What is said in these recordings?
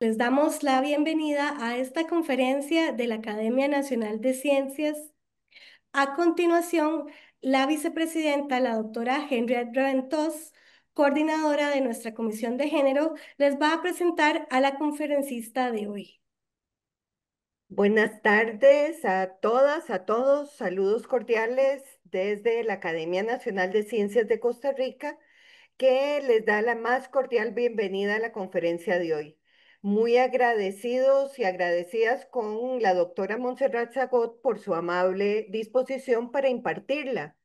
Les damos la bienvenida a esta conferencia de la Academia Nacional de Ciencias. A continuación, la vicepresidenta, la doctora Henriette Raventós, coordinadora de nuestra Comisión de Género, les va a presentar a la conferencista de hoy. Buenas tardes a todas, a todos. Saludos cordiales desde la Academia Nacional de Ciencias de Costa Rica, que les da la más cordial bienvenida a la conferencia de hoy. Muy agradecidos y agradecidas con la doctora Montserrat Zagot por su amable disposición para impartirla.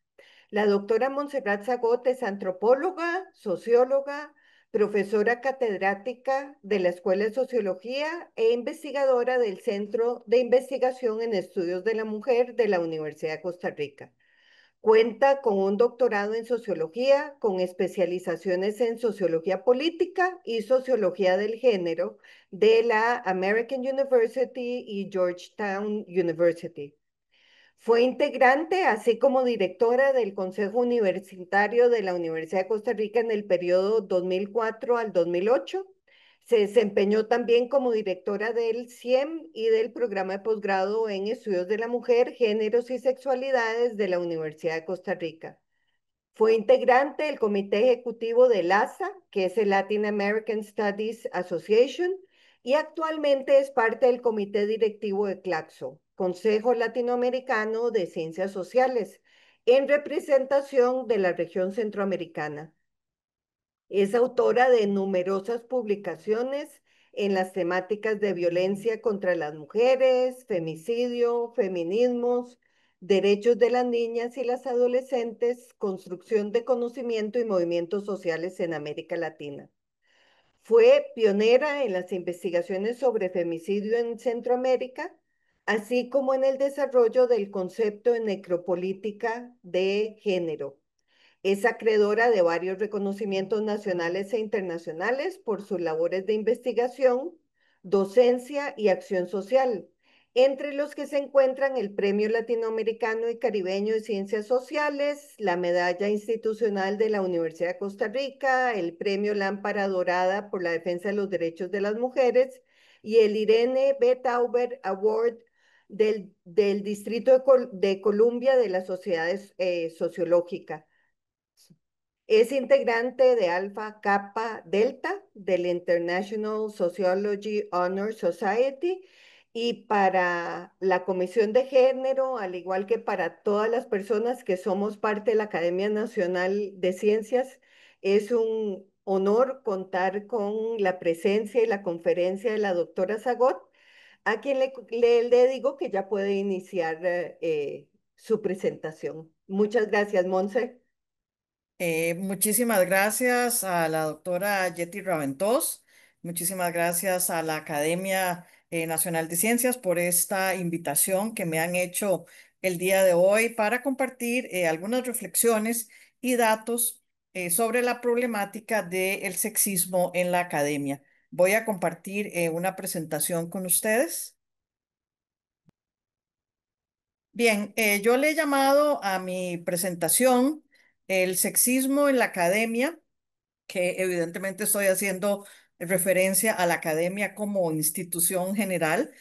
La doctora Montserrat Zagot es antropóloga, socióloga, profesora catedrática de la Escuela de Sociología e investigadora del Centro de Investigación en Estudios de la Mujer de la Universidad de Costa Rica. Cuenta con un doctorado en sociología, con especializaciones en sociología política y sociología del género de la American University y Georgetown University. Fue integrante, así como directora del Consejo Universitario de la Universidad de Costa Rica en el periodo 2004 al 2008. Se desempeñó también como directora del CIEM y del programa de posgrado en Estudios de la Mujer, Géneros y Sexualidades de la Universidad de Costa Rica. Fue integrante del comité ejecutivo del LASA, que es el Latin American Studies Association, y actualmente es parte del comité directivo de CLACSO, Consejo Latinoamericano de Ciencias Sociales, en representación de la región centroamericana. Es autora de numerosas publicaciones en las temáticas de violencia contra las mujeres, femicidio, feminismos, derechos de las niñas y las adolescentes, construcción de conocimiento y movimientos sociales en América Latina. Fue pionera en las investigaciones sobre femicidio en Centroamérica, así como en el desarrollo del concepto de necropolítica de género. Es acreedora de varios reconocimientos nacionales e internacionales por sus labores de investigación, docencia y acción social, entre los que se encuentran el Premio Latinoamericano y Caribeño de Ciencias Sociales, la Medalla Institucional de la Universidad de Costa Rica, el Premio Lámpara Dorada por la Defensa de los Derechos de las Mujeres y el Irene B. Tauber Award del Distrito de Columbia de la Sociedad Sociológica. Es integrante de Alpha Kappa Delta del International Sociology Honor Society y para la Comisión de Género, al igual que para todas las personas que somos parte de la Academia Nacional de Ciencias, es un honor contar con la presencia y la conferencia de la doctora Zagot, a quien le digo que ya puede iniciar su presentación. Muchas gracias, Monse. Muchísimas gracias a la doctora Yeti Raventós, muchísimas gracias a la Academia Nacional de Ciencias por esta invitación que me han hecho el día de hoy para compartir algunas reflexiones y datos sobre la problemática del sexismo en la academia. Voy a compartir una presentación con ustedes. Bien, yo le he llamado a mi presentación el sexismo en la academia, que evidentemente estoy haciendo referencia a la academia como institución general,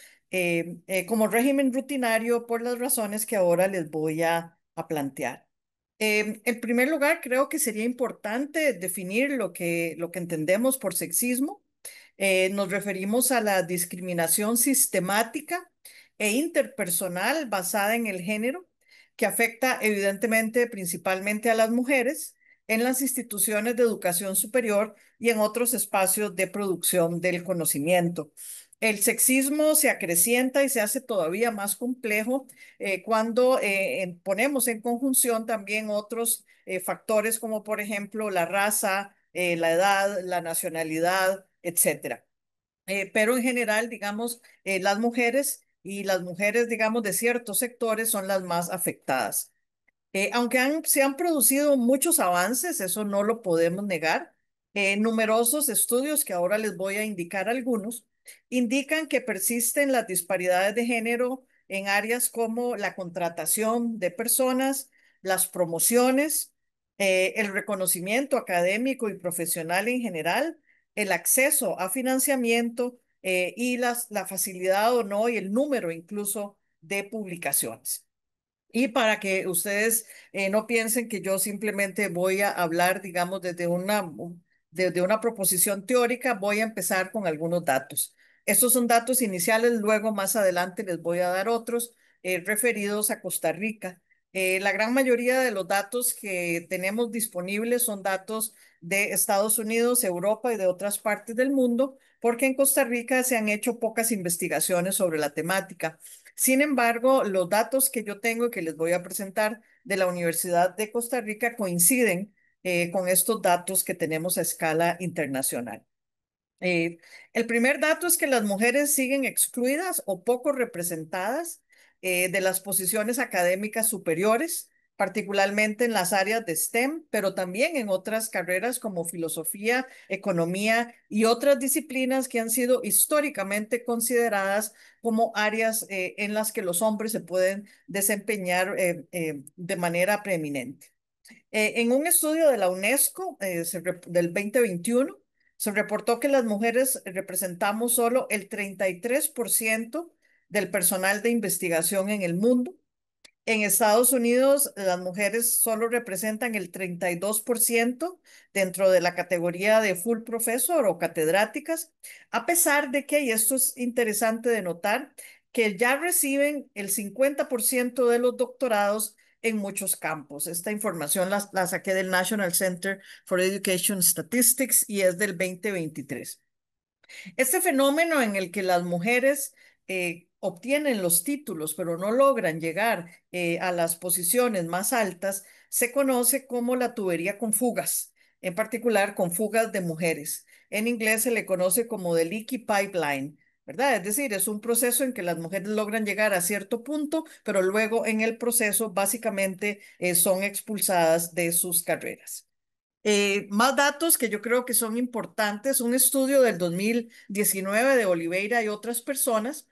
como régimen rutinario por las razones que ahora les voy a plantear. En primer lugar, creo que sería importante definir lo que entendemos por sexismo. Nos referimos a la discriminación sistemática e interpersonal basada en el género, que afecta evidentemente principalmente a las mujeres en las instituciones de educación superior y en otros espacios de producción del conocimiento. El sexismo se acrecienta y se hace todavía más complejo cuando ponemos en conjunción también otros factores como por ejemplo la raza, la edad, la nacionalidad, etcétera. Pero en general, digamos, las mujeres, digamos, de ciertos sectores son las más afectadas. Aunque se han producido muchos avances, eso no lo podemos negar. Numerosos estudios, que ahora les voy a indicar algunos, indican que persisten las disparidades de género en áreas como la contratación de personas, las promociones, el reconocimiento académico y profesional en general, el acceso a financiamiento y la facilidad o no y el número incluso de publicaciones. Y para que ustedes no piensen que yo simplemente voy a hablar, digamos, desde una proposición teórica, voy a empezar con algunos datos. Estos son datos iniciales, luego más adelante les voy a dar otros referidos a Costa Rica. La gran mayoría de los datos que tenemos disponibles son datos de Estados Unidos, Europa y de otras partes del mundo, porque en Costa Rica se han hecho pocas investigaciones sobre la temática. Sin embargo, los datos que yo tengo y que les voy a presentar de la Universidad de Costa Rica coinciden con estos datos que tenemos a escala internacional. Eh, el primer dato es que las mujeres siguen excluidas o poco representadas de las posiciones académicas superiores, particularmente en las áreas de STEM, pero también en otras carreras como filosofía, economía y otras disciplinas que han sido históricamente consideradas como áreas en las que los hombres se pueden desempeñar de manera preeminente. En un estudio de la UNESCO del 2021, se reportó que las mujeres representamos solo el 33% del personal de investigación en el mundo. En Estados Unidos, las mujeres solo representan el 32% dentro de la categoría de full professor o catedráticas, a pesar de que, y esto es interesante de notar, que ya reciben el 50% de los doctorados en muchos campos. Esta información la saqué del National Center for Education Statistics y es del 2023. Este fenómeno en el que las mujeres obtienen los títulos, pero no logran llegar a las posiciones más altas, se conoce como la tubería con fugas, en particular con fugas de mujeres. En inglés se le conoce como the leaky pipeline, ¿verdad? Es decir, es un proceso en que las mujeres logran llegar a cierto punto, pero luego en el proceso básicamente son expulsadas de sus carreras. Más datos que yo creo que son importantes. Un estudio del 2019 de Oliveira y otras personas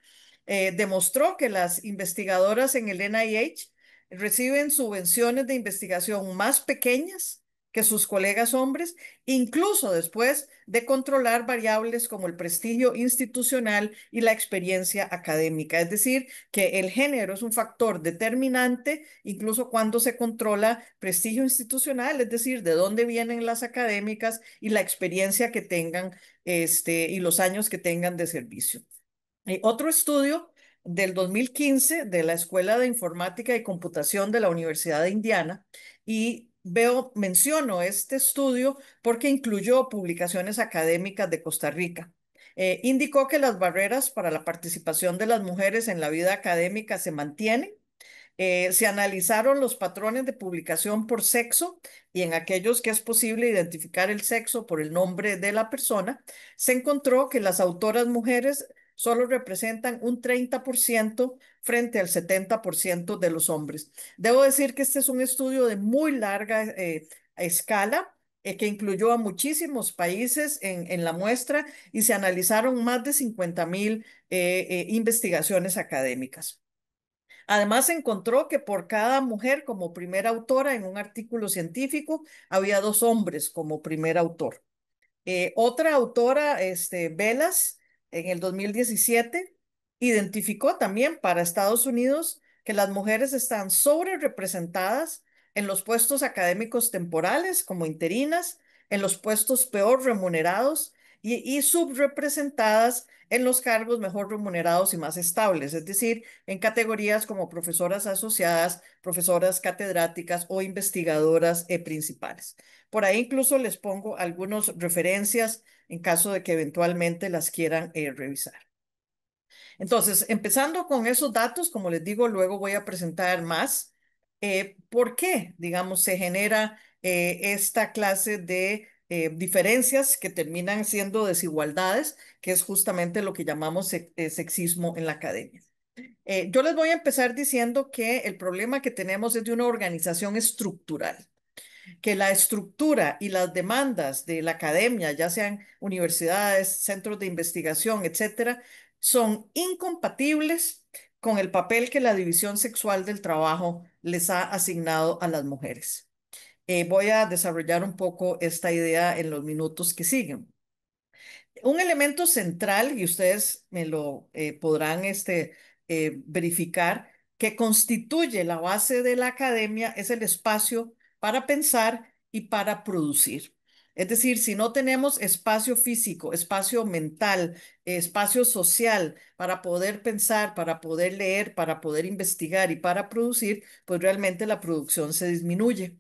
demostró que las investigadoras en el NIH reciben subvenciones de investigación más pequeñas que sus colegas hombres, incluso después de controlar variables como el prestigio institucional y la experiencia académica. Es decir, que el género es un factor determinante, incluso cuando se controla prestigio institucional, es decir, de dónde vienen las académicas y la experiencia que tengan, y los años que tengan de servicio. Otro estudio del 2015 de la Escuela de Informática y Computación de la Universidad de Indiana y menciono este estudio porque incluyó publicaciones académicas de Costa Rica. Indicó que las barreras para la participación de las mujeres en la vida académica se mantienen. Se analizaron los patrones de publicación por sexo y en aquellos que es posible identificar el sexo por el nombre de la persona, se encontró que las autoras mujeres solo representan un 30% frente al 70% de los hombres. Debo decir que este es un estudio de muy larga escala. Que incluyó a muchísimos países en la muestra y se analizaron más de 50,000 investigaciones académicas. Además, se encontró que por cada mujer como primera autora en un artículo científico, había dos hombres como primer autor. Otra autora, Velas, en el 2017, identificó también para Estados Unidos que las mujeres están sobre representadas en los puestos académicos temporales como interinas, en los puestos peor remunerados y subrepresentadas en los cargos mejor remunerados y más estables, es decir, en categorías como profesoras asociadas, profesoras catedráticas o investigadoras principales. Por ahí incluso les pongo algunas referencias en caso de que eventualmente las quieran revisar. Entonces, empezando con esos datos, como les digo, luego voy a presentar más. ¿Por qué, digamos, se genera esta clase de diferencias que terminan siendo desigualdades, que es justamente lo que llamamos sexismo en la academia? Yo les voy a empezar diciendo que el problema que tenemos es de una organización estructural, que la estructura y las demandas de la academia, ya sean universidades, centros de investigación, etcétera, son incompatibles con el papel que la división sexual del trabajo les ha asignado a las mujeres. Voy a desarrollar un poco esta idea en los minutos que siguen. Un elemento central, y ustedes me lo podrán verificar, que constituye la base de la academia es el espacio para pensar y para producir. Es decir, si no tenemos espacio físico, espacio mental, espacio social para poder pensar, para poder leer, para poder investigar y para producir, pues realmente la producción se disminuye.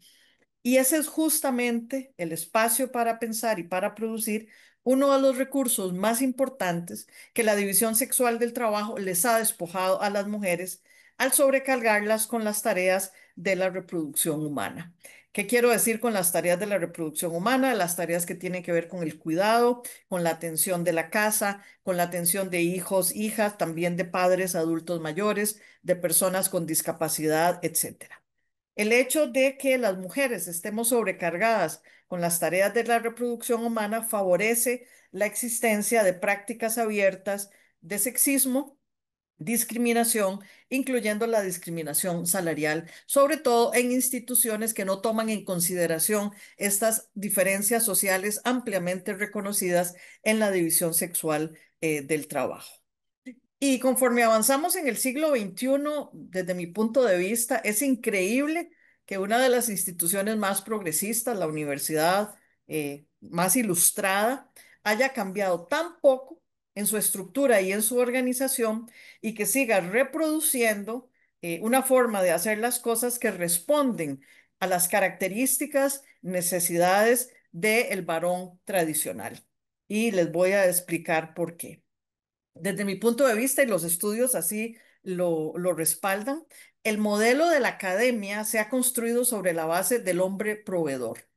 Y ese es justamente el espacio para pensar y para producir uno de los recursos más importantes que la división sexual del trabajo les ha despojado a las mujeres al sobrecargarlas con las tareas de la reproducción humana. ¿Qué quiero decir con las tareas de la reproducción humana? Las tareas que tienen que ver con el cuidado, con la atención de la casa, con la atención de hijos, hijas, también de padres, adultos mayores, de personas con discapacidad, etcétera. El hecho de que las mujeres estemos sobrecargadas con las tareas de la reproducción humana favorece la existencia de prácticas abiertas de sexismo, discriminación, incluyendo la discriminación salarial, sobre todo en instituciones que no toman en consideración estas diferencias sociales ampliamente reconocidas en la división sexual, del trabajo. Y conforme avanzamos en el siglo XXI, desde mi punto de vista, es increíble que una de las instituciones más progresistas, la universidad más ilustrada, haya cambiado tan poco en su estructura y en su organización y que siga reproduciendo una forma de hacer las cosas que responden a las características, necesidades del varón tradicional. Y les voy a explicar por qué. Desde mi punto de vista, y los estudios así lo respaldan, el modelo de la academia se ha construido sobre la base del hombre proveedor.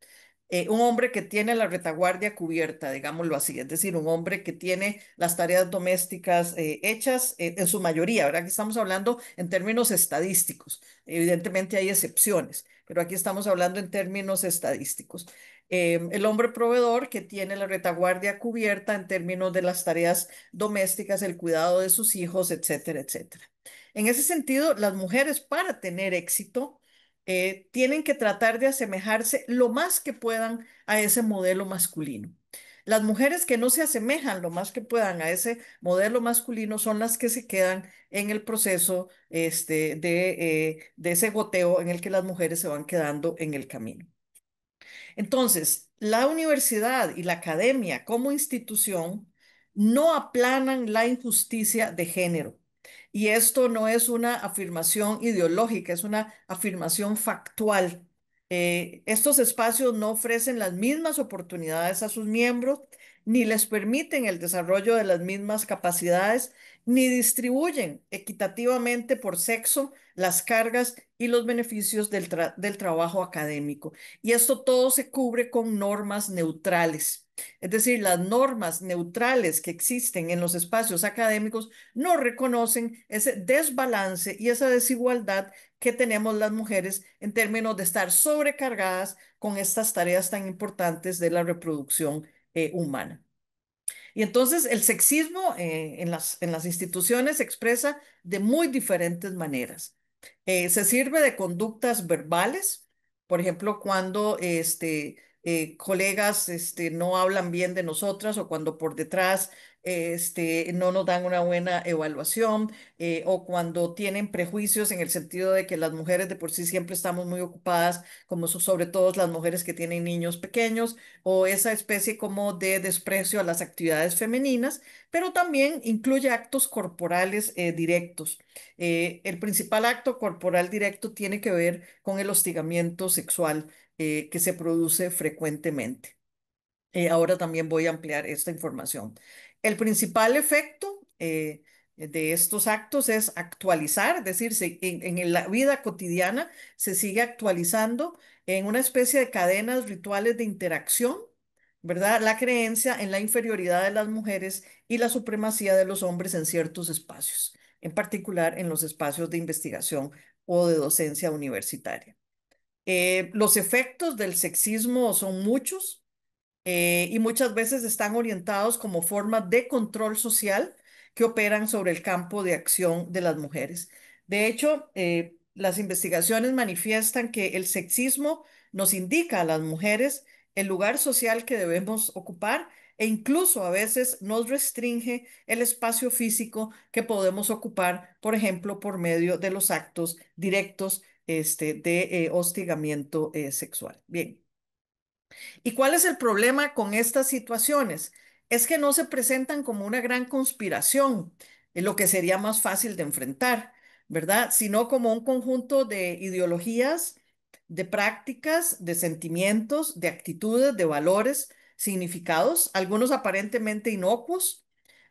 Un hombre que tiene la retaguardia cubierta, digámoslo así, es decir, un hombre que tiene las tareas domésticas hechas en su mayoría, ¿verdad? Aquí estamos hablando en términos estadísticos. Evidentemente hay excepciones, pero aquí estamos hablando en términos estadísticos. El hombre proveedor que tiene la retaguardia cubierta en términos de las tareas domésticas, el cuidado de sus hijos, etcétera, etcétera. En ese sentido, las mujeres para tener éxito tienen que tratar de asemejarse lo más que puedan a ese modelo masculino. Las mujeres que no se asemejan lo más que puedan a ese modelo masculino son las que se quedan en el proceso de ese goteo en el que las mujeres se van quedando en el camino. Entonces, la universidad y la academia como institución no aplanan la injusticia de género. Y esto no es una afirmación ideológica, es una afirmación factual. Estos espacios no ofrecen las mismas oportunidades a sus miembros, ni les permiten el desarrollo de las mismas capacidades, ni distribuyen equitativamente por sexo las cargas y los beneficios del trabajo académico. Y esto todo se cubre con normas neutrales. Es decir, las normas neutrales que existen en los espacios académicos no reconocen ese desbalance y esa desigualdad que tenemos las mujeres en términos de estar sobrecargadas con estas tareas tan importantes de la reproducción humana. Y entonces el sexismo en las instituciones se expresa de muy diferentes maneras. Se sirve de conductas verbales, por ejemplo, cuando colegas no hablan bien de nosotras o cuando por detrás no nos dan una buena evaluación o cuando tienen prejuicios en el sentido de que las mujeres de por sí siempre estamos muy ocupadas, como sobre todo las mujeres que tienen niños pequeños o esa especie como de desprecio a las actividades femeninas, pero también incluye actos corporales directos. El principal acto corporal directo tiene que ver con el hostigamiento sexual que se produce frecuentemente. Ahora también voy a ampliar esta información. El principal efecto de estos actos es actualizar, es decir, en la vida cotidiana se sigue actualizando en una especie de cadenas rituales de interacción, ¿verdad? La creencia en la inferioridad de las mujeres y la supremacía de los hombres en ciertos espacios, en particular en los espacios de investigación o de docencia universitaria. Los efectos del sexismo son muchos y muchas veces están orientados como formas de control social que operan sobre el campo de acción de las mujeres. De hecho, las investigaciones manifiestan que el sexismo nos indica a las mujeres el lugar social que debemos ocupar e incluso a veces nos restringe el espacio físico que podemos ocupar, por ejemplo, por medio de los actos directos de hostigamiento sexual. Bien. ¿Y cuál es el problema con estas situaciones? Es que no se presentan como una gran conspiración, lo que sería más fácil de enfrentar, ¿verdad? Sino como un conjunto de ideologías, de prácticas, de sentimientos, de actitudes, de valores, significados, algunos aparentemente inocuos,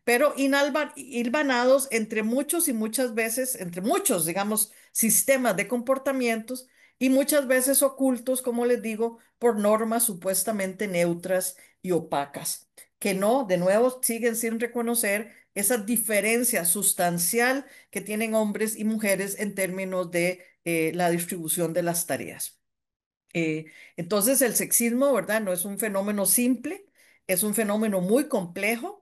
pero hilvanados entre muchos y muchas veces, entre muchos, digamos, sistemas de comportamientos y muchas veces ocultos, como les digo, por normas supuestamente neutras y opacas, que no, de nuevo, siguen sin reconocer esa diferencia sustancial que tienen hombres y mujeres en términos de la distribución de las tareas. Eh, entonces, el sexismo, ¿verdad? No es un fenómeno simple, es un fenómeno muy complejo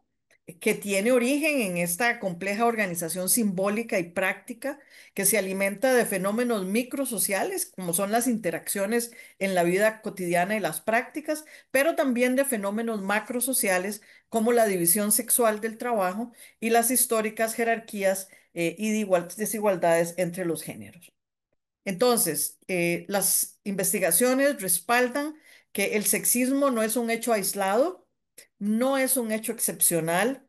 que tiene origen en esta compleja organización simbólica y práctica que se alimenta de fenómenos microsociales, como son las interacciones en la vida cotidiana y las prácticas, pero también de fenómenos macrosociales como la división sexual del trabajo y las históricas jerarquías y desigualdades entre los géneros. Entonces, las investigaciones respaldan que el sexismo no es un hecho aislado, no es un hecho excepcional,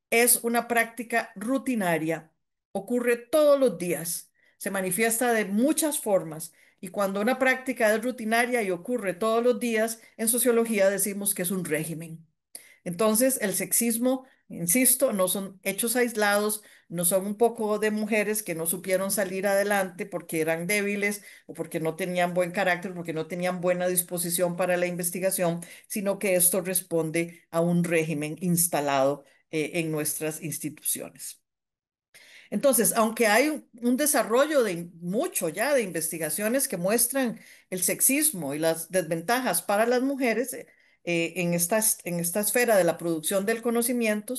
es una práctica rutinaria, ocurre todos los días, se manifiesta de muchas formas y cuando una práctica es rutinaria y ocurre todos los días, en sociología decimos que es un régimen. Entonces, el sexismo, insisto, no son hechos aislados, no son un poco de mujeres que no supieron salir adelante porque eran débiles o porque no tenían buen carácter, porque no tenían buena disposición para la investigación, sino que esto responde a un régimen instalado en nuestras instituciones. Entonces, aunque hay un desarrollo de mucho ya de investigaciones que muestran el sexismo y las desventajas para las mujeres en esta esfera de la producción del conocimiento,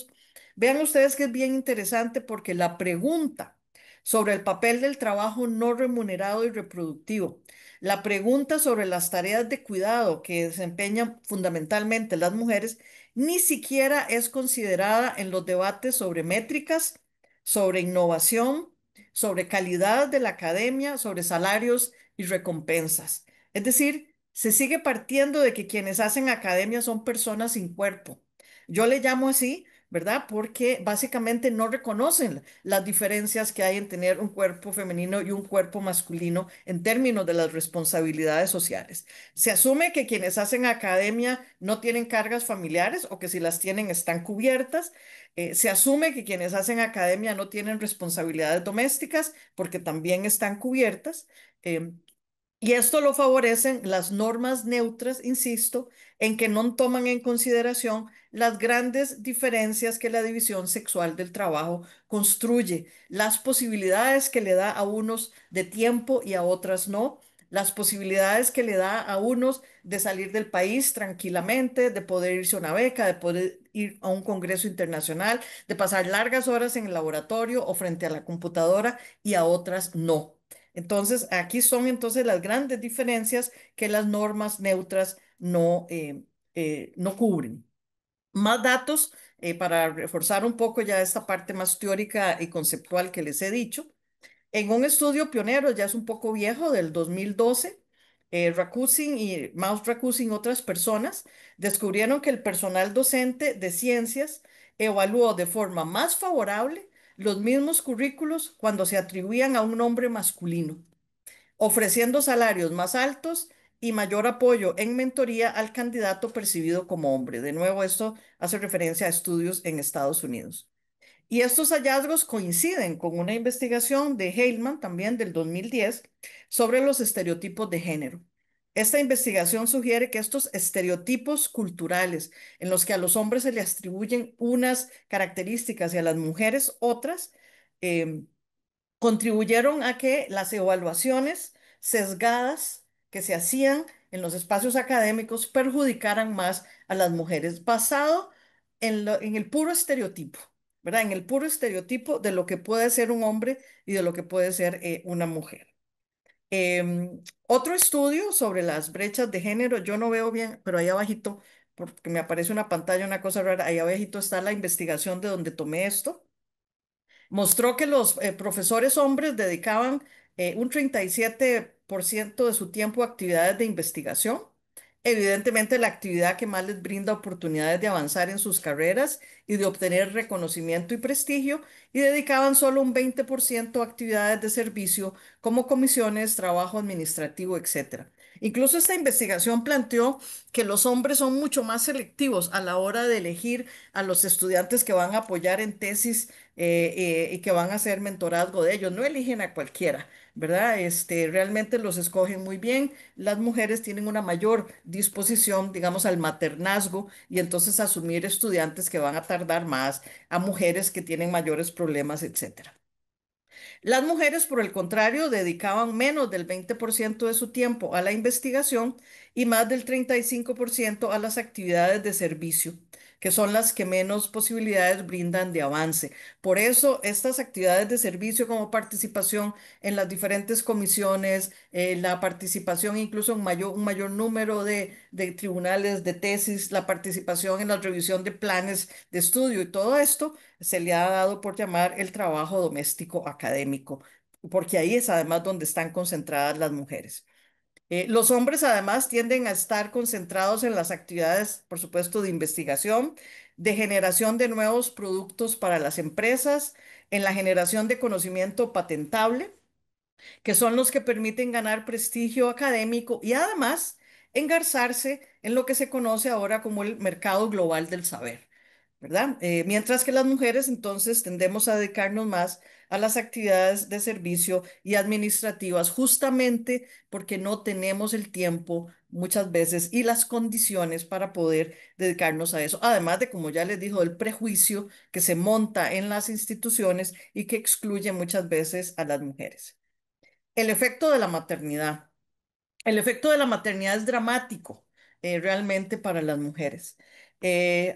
vean ustedes que es bien interesante porque la pregunta sobre el papel del trabajo no remunerado y reproductivo, la pregunta sobre las tareas de cuidado que desempeñan fundamentalmente las mujeres, ni siquiera es considerada en los debates sobre métricas, sobre innovación, sobre calidad de la academia, sobre salarios y recompensas. Es decir, se sigue partiendo de que quienes hacen academia son personas sin cuerpo. Yo le llamo así, ¿verdad? Porque básicamente no reconocen las diferencias que hay en tener un cuerpo femenino y un cuerpo masculino en términos de las responsabilidades sociales. Se asume que quienes hacen academia no tienen cargas familiares o que si las tienen están cubiertas. Se asume que quienes hacen academia no tienen responsabilidades domésticas porque también están cubiertas. Em, y esto lo favorecen las normas neutras, insisto, en que no toman en consideración las grandes diferencias que la división sexual del trabajo construye, las posibilidades que le da a unos de tiempo y a otras no, las posibilidades que le da a unos de salir del país tranquilamente, de poder irse a una beca, de poder ir a un congreso internacional, de pasar largas horas en el laboratorio o frente a la computadora y a otras no. Entonces, aquí son entonces las grandes diferencias que las normas neutras no cubren. Más datos para reforzar un poco ya esta parte más teórica y conceptual que les he dicho. En un estudio pionero, ya es un poco viejo, del 2012, Rakusin y Maus Rakusin y otras personas descubrieron que el personal docente de ciencias evaluó de forma más favorable los mismos currículos cuando se atribuían a un nombre masculino, ofreciendo salarios más altos y mayor apoyo en mentoría al candidato percibido como hombre. De nuevo, esto hace referencia a estudios en Estados Unidos. Y estos hallazgos coinciden con una investigación de Heilman también del 2010 sobre los estereotipos de género. Esta investigación sugiere que estos estereotipos culturales en los que a los hombres se les atribuyen unas características y a las mujeres otras, em, contribuyeron a que las evaluaciones sesgadas que se hacían en los espacios académicos perjudicaran más a las mujeres, basado en el puro estereotipo, ¿verdad? En el puro estereotipo de lo que puede ser un hombre y de lo que puede ser una mujer. Otro estudio sobre las brechas de género, yo no veo bien, pero ahí abajito porque me aparece una pantalla, una cosa rara, ahí abajito está la investigación de donde tomé esto. Mostró que los profesores hombres dedicaban un 37% de su tiempo a actividades de investigación. Evidentemente, la actividad que más les brinda oportunidades de avanzar en sus carreras y de obtener reconocimiento y prestigio, y dedicaban solo un 20% a actividades de servicio como comisiones, trabajo administrativo, etcétera. Incluso esta investigación planteó que los hombres son mucho más selectivos a la hora de elegir a los estudiantes que van a apoyar en tesis y que van a hacer mentorazgo de ellos. No eligen a cualquiera, ¿verdad? Realmente los escogen muy bien. Las mujeres tienen una mayor disposición, digamos, al maternazgo y entonces asumir estudiantes que van a tardar más, a mujeres que tienen mayores problemas, etcétera. Las mujeres, por el contrario, dedicaban menos del 20% de su tiempo a la investigación y más del 35% a las actividades de servicio, que son las que menos posibilidades brindan de avance. Por eso, estas actividades de servicio como participación en las diferentes comisiones, la participación incluso en un mayor número de tribunales de tesis, la participación en la revisión de planes de estudio y todo esto se le ha dado por llamar el trabajo doméstico académico, porque ahí es además donde están concentradas las mujeres. Los hombres además tienden a estar concentrados en las actividades, por supuesto, de investigación, de generación de nuevos productos para las empresas, en la generación de conocimiento patentable, que son los que permiten ganar prestigio académico y además engarzarse en lo que se conoce ahora como el mercado global del saber. ¿Verdad? Mientras que las mujeres entonces tendemos a dedicarnos más a las actividades de servicio y administrativas, justamente porque no tenemos el tiempo muchas veces y las condiciones para poder dedicarnos a eso. Además de, como ya les dijo, el prejuicio que se monta en las instituciones y que excluye muchas veces a las mujeres. El efecto de la maternidad. El efecto de la maternidad es dramático realmente para las mujeres.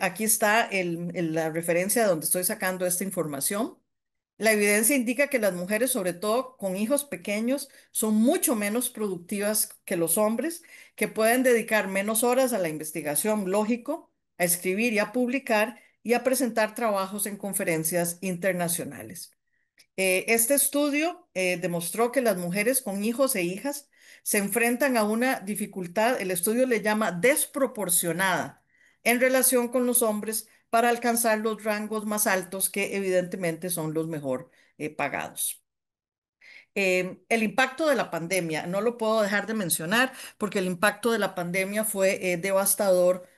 Aquí está la referencia de donde estoy sacando esta información. La evidencia indica que las mujeres, sobre todo con hijos pequeños, son mucho menos productivas que los hombres, que pueden dedicar menos horas a la investigación, lógico, a escribir y a publicar y a presentar trabajos en conferencias internacionales. Este estudio demostró que las mujeres con hijos e hijas se enfrentan a una dificultad, el estudio le llama desproporcionada, en relación con los hombres para alcanzar los rangos más altos que evidentemente son los mejor pagados. El impacto de la pandemia, no lo puedo dejar de mencionar porque el impacto de la pandemia fue devastador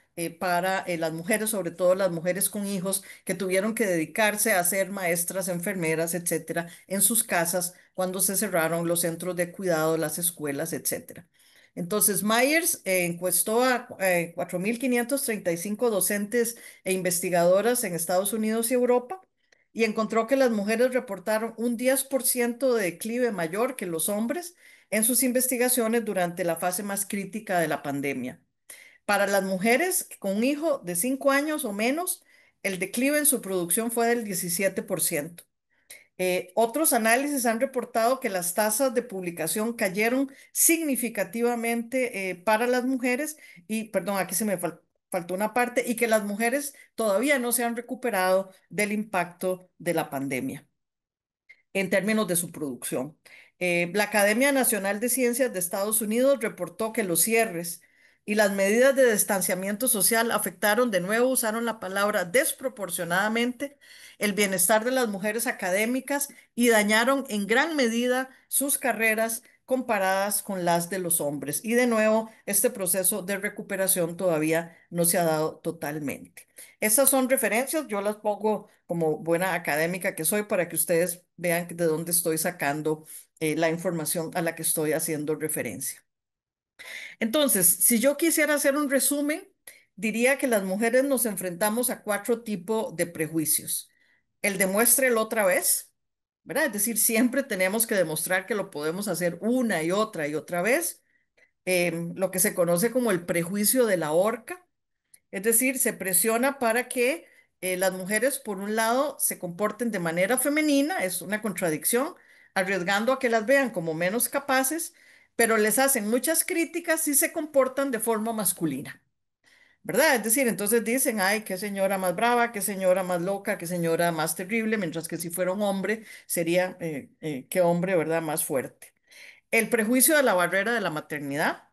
para las mujeres, sobre todo las mujeres con hijos que tuvieron que dedicarse a ser maestras, enfermeras, etcétera, en sus casas cuando se cerraron los centros de cuidado, las escuelas, etcétera. Entonces, Myers encuestó a 4.535 docentes e investigadoras en Estados Unidos y Europa y encontró que las mujeres reportaron un 10% de declive mayor que los hombres en sus investigaciones durante la fase más crítica de la pandemia. Para las mujeres con un hijo de 5 años o menos, el declive en su producción fue del 17%. Otros análisis han reportado que las tasas de publicación cayeron significativamente para las mujeres y, perdón, aquí se me faltó una parte, y que las mujeres todavía no se han recuperado del impacto de la pandemia en términos de su producción. La Academia Nacional de Ciencias de Estados Unidos reportó que los cierres y las medidas de distanciamiento social afectaron, de nuevo usaron la palabra desproporcionadamente, el bienestar de las mujeres académicas y dañaron en gran medida sus carreras comparadas con las de los hombres. Y de nuevo, este proceso de recuperación todavía no se ha dado totalmente. Estas son referencias, yo las pongo como buena académica que soy para que ustedes vean de dónde estoy sacando la información a la que estoy haciendo referencia. Entonces, si yo quisiera hacer un resumen, diría que las mujeres nos enfrentamos a cuatro tipos de prejuicios. El demuéstrelo otra vez, ¿verdad? Es decir, siempre tenemos que demostrar que lo podemos hacer una y otra vez. Lo que se conoce como el prejuicio de la horca, es decir, se presiona para que las mujeres, por un lado, se comporten de manera femenina, es una contradicción, arriesgando a que las vean como menos capaces, pero les hacen muchas críticas si se comportan de forma masculina. ¿verdad? Es decir, entonces dicen, ay, qué señora más brava, qué señora más loca, qué señora más terrible, mientras que si fuera un hombre sería, qué hombre, ¿verdad? Más fuerte. El prejuicio de la barrera de la maternidad.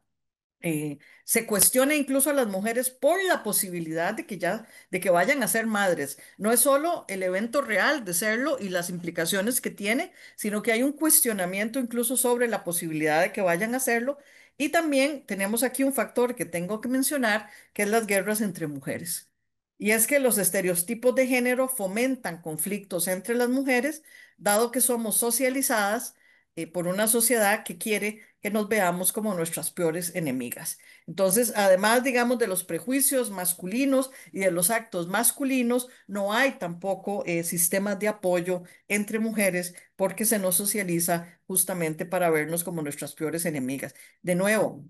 Se cuestiona incluso a las mujeres por la posibilidad de que vayan a ser madres. No es solo el evento real de serlo y las implicaciones que tiene, sino que hay un cuestionamiento incluso sobre la posibilidad de que vayan a hacerlo. Y también tenemos aquí un factor que tengo que mencionar, que es las guerras entre mujeres. Y es que los estereotipos de género fomentan conflictos entre las mujeres, dado que somos socializadas por una sociedad que quiere que nos veamos como nuestras peores enemigas. Entonces, además, digamos, de los prejuicios masculinos y de los actos masculinos, no hay tampoco sistemas de apoyo entre mujeres porque se nos socializa justamente para vernos como nuestras peores enemigas. De nuevo,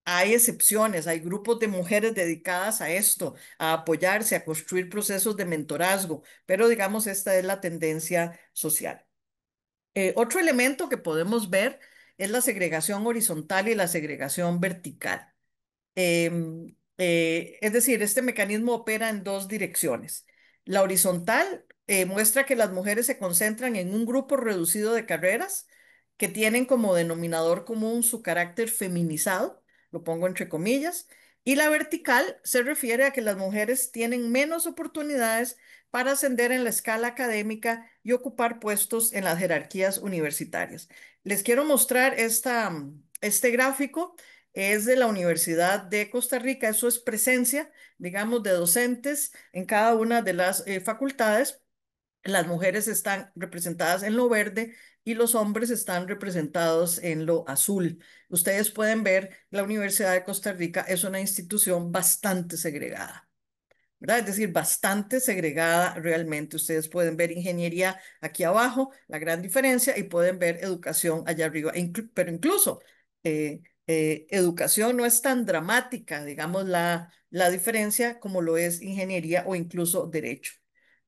hay excepciones, hay grupos de mujeres dedicadas a esto, a apoyarse, a construir procesos de mentorazgo, pero digamos, esta es la tendencia social. Otro elemento que podemos ver es la segregación horizontal y la segregación vertical. Es decir, este mecanismo opera en dos direcciones. La horizontal muestra que las mujeres se concentran en un grupo reducido de carreras que tienen como denominador común su carácter feminizado, lo pongo entre comillas, y la vertical se refiere a que las mujeres tienen menos oportunidades para ascender en la escala académica y ocupar puestos en las jerarquías universitarias. Les quiero mostrar este gráfico. Es de la Universidad de Costa Rica, eso es presencia, digamos, de docentes en cada una de las facultades. Las mujeres están representadas en lo verde y los hombres están representados en lo azul. Ustedes pueden ver, la Universidad de Costa Rica es una institución bastante segregada. ¿Verdad? Es decir, bastante segregada realmente. Ustedes pueden ver ingeniería aquí abajo, la gran diferencia, y pueden ver educación allá arriba. Pero incluso educación no es tan dramática, digamos, la diferencia como lo es ingeniería o incluso derecho.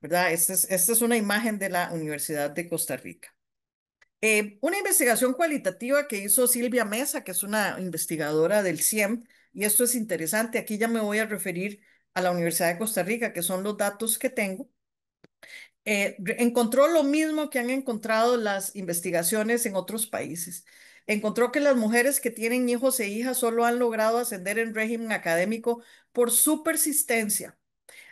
¿Verdad? Esta es una imagen de la Universidad de Costa Rica. Una investigación cualitativa que hizo Silvia Mesa, que es una investigadora del CIEM, y esto es interesante, aquí ya me voy a referir a la Universidad de Costa Rica, que son los datos que tengo. Encontró lo mismo que han encontrado las investigaciones en otros países. Encontró que las mujeres que tienen hijos e hijas solo han logrado ascender en régimen académico por su persistencia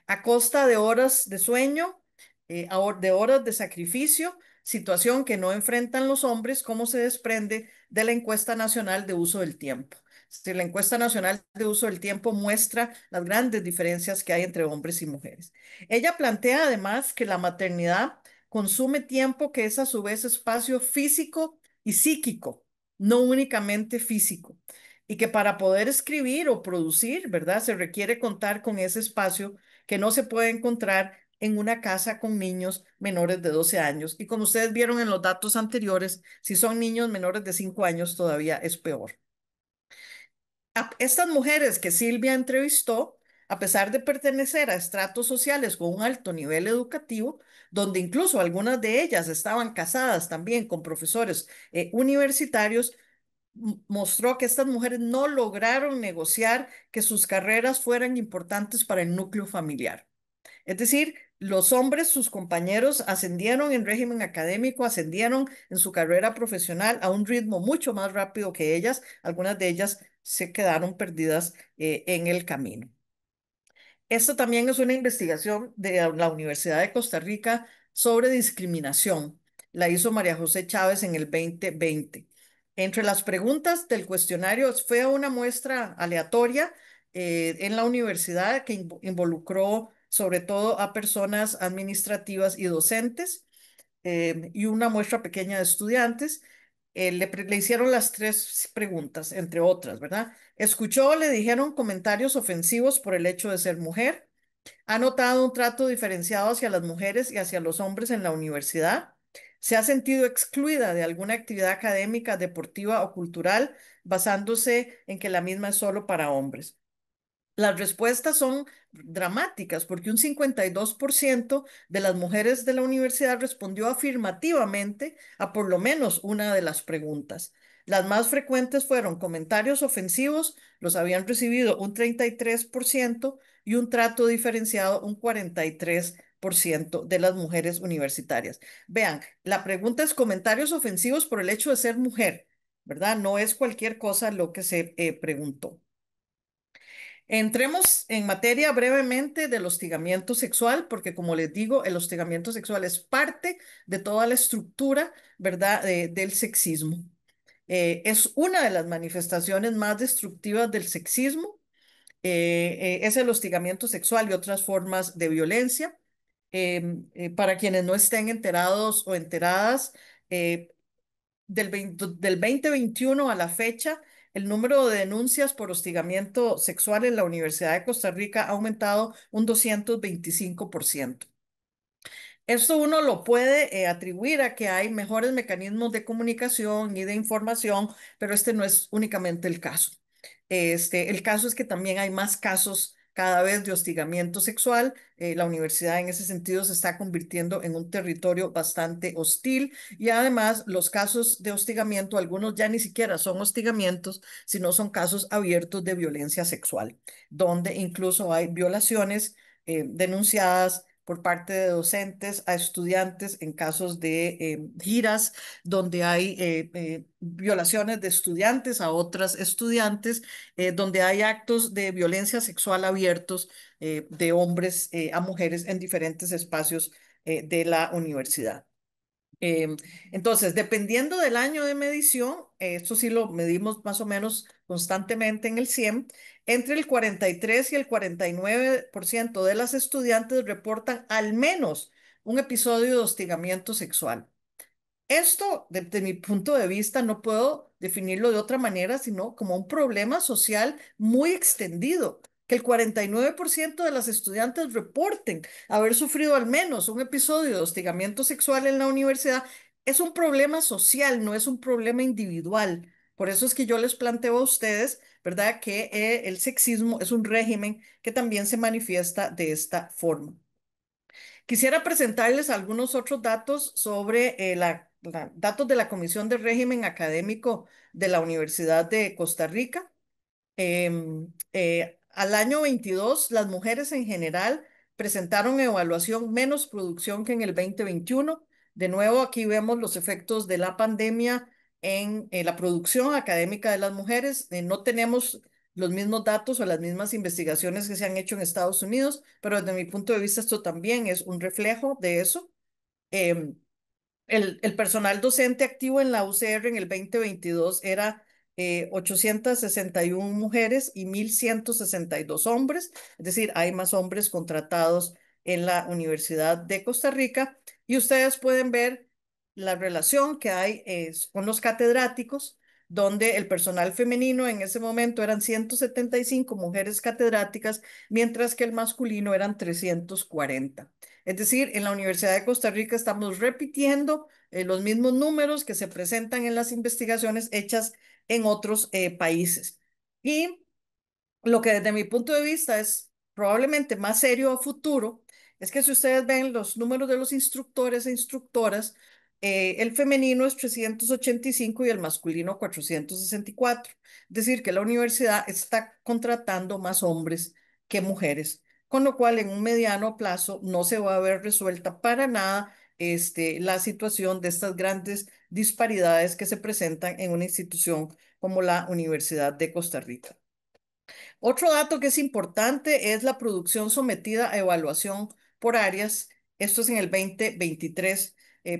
a costa de horas de sueño, de horas de sacrificio, situación que no enfrentan los hombres, como se desprende de la encuesta nacional de uso del tiempo. Si la encuesta nacional de uso del tiempo muestra las grandes diferencias que hay entre hombres y mujeres. Ella plantea además que la maternidad consume tiempo que es a su vez espacio físico y psíquico, no únicamente físico, y que para poder escribir o producir, ¿verdad? Se requiere contar con ese espacio que no se puede encontrar en una casa con niños menores de 12 años. Y como ustedes vieron en los datos anteriores, si son niños menores de 5 años, todavía es peor. Estas mujeres que Silvia entrevistó, a pesar de pertenecer a estratos sociales con un alto nivel educativo, donde incluso algunas de ellas estaban casadas también con profesores universitarios, mostró que estas mujeres no lograron negociar que sus carreras fueran importantes para el núcleo familiar. Es decir, los hombres, sus compañeros, ascendieron en régimen académico, ascendieron en su carrera profesional a un ritmo mucho más rápido que ellas. Algunas de ellas se quedaron perdidas en el camino. Esto también es una investigación de la Universidad de Costa Rica sobre discriminación. La hizo María José Chávez en el 2020. Entre las preguntas del cuestionario fue una muestra aleatoria en la universidad que involucró sobre todo a personas administrativas y docentes y una muestra pequeña de estudiantes. Le hicieron las tres preguntas, entre otras, ¿verdad? Escuchó, le dijeron comentarios ofensivos por el hecho de ser mujer. ¿Ha notado un trato diferenciado hacia las mujeres y hacia los hombres en la universidad? ¿Se ha sentido excluida de alguna actividad académica, deportiva o cultural basándose en que la misma es solo para hombres? Las respuestas son dramáticas porque un 52% de las mujeres de la universidad respondió afirmativamente a por lo menos una de las preguntas. Las más frecuentes fueron comentarios ofensivos, los habían recibido un 33% y un trato diferenciado un 43% de las mujeres universitarias. Vean, la pregunta es comentarios ofensivos por el hecho de ser mujer, ¿verdad? No es cualquier cosa lo que se preguntó. Entremos en materia brevemente del hostigamiento sexual, porque como les digo, el hostigamiento sexual es parte de toda la estructura, ¿verdad?, del sexismo. Es una de las manifestaciones más destructivas del sexismo. Es el hostigamiento sexual y otras formas de violencia. Para quienes no estén enterados o enteradas, eh, del 2021 a la fecha, el número de denuncias por hostigamiento sexual en la Universidad de Costa Rica ha aumentado un 225%. Esto uno lo puede atribuir a que hay mejores mecanismos de comunicación y de información, pero este no es únicamente el caso. El caso es que también hay más casos cada vez de hostigamiento sexual. La universidad en ese sentido se está convirtiendo en un territorio bastante hostil y además los casos de hostigamiento, algunos ya ni siquiera son hostigamientos, sino son casos abiertos de violencia sexual, donde incluso hay violaciones denunciadas por parte de docentes a estudiantes en casos de giras donde hay violaciones de estudiantes a otras estudiantes, donde hay actos de violencia sexual abiertos de hombres a mujeres en diferentes espacios de la universidad. Em, entonces, dependiendo del año de medición, esto sí lo medimos más o menos constantemente en el CIEM, entre el 43 y el 49% de las estudiantes reportan al menos un episodio de hostigamiento sexual. Esto, desde mi punto de vista, no puedo definirlo de otra manera, sino como un problema social muy extendido. Que el 49% de las estudiantes reporten haber sufrido al menos un episodio de hostigamiento sexual en la universidad es un problema social, no es un problema individual. Por eso es que yo les planteo a ustedes, ¿verdad?, que el sexismo es un régimen que también se manifiesta de esta forma. Quisiera presentarles algunos otros datos sobre datos de la Comisión de Régimen Académico de la Universidad de Costa Rica. Al año 22, las mujeres en general presentaron evaluación menos producción que en el 2021. De nuevo, aquí vemos los efectos de la pandemia en la producción académica de las mujeres. No tenemos los mismos datos o las mismas investigaciones que se han hecho en Estados Unidos, pero desde mi punto de vista esto también es un reflejo de eso. Em, el personal docente activo en la UCR en el 2022 era 861 mujeres y 1.162 hombres, es decir, hay más hombres contratados en la Universidad de Costa Rica y ustedes pueden ver la relación que hay con los catedráticos, donde el personal femenino en ese momento eran 175 mujeres catedráticas, mientras que el masculino eran 340. Es decir, en la Universidad de Costa Rica estamos repitiendo los mismos números que se presentan en las investigaciones hechas en otros países. Y lo que desde mi punto de vista es probablemente más serio a futuro es que si ustedes ven los números de los instructores e instructoras, el femenino es 385 y el masculino 464. Es decir, que la universidad está contratando más hombres que mujeres, con lo cual en un mediano plazo no se va a ver resuelta para nada la situación de estas grandes disparidades que se presentan en una institución como la Universidad de Costa Rica. Otro dato que es importante es la producción sometida a evaluación por áreas. Esto es en el 2023.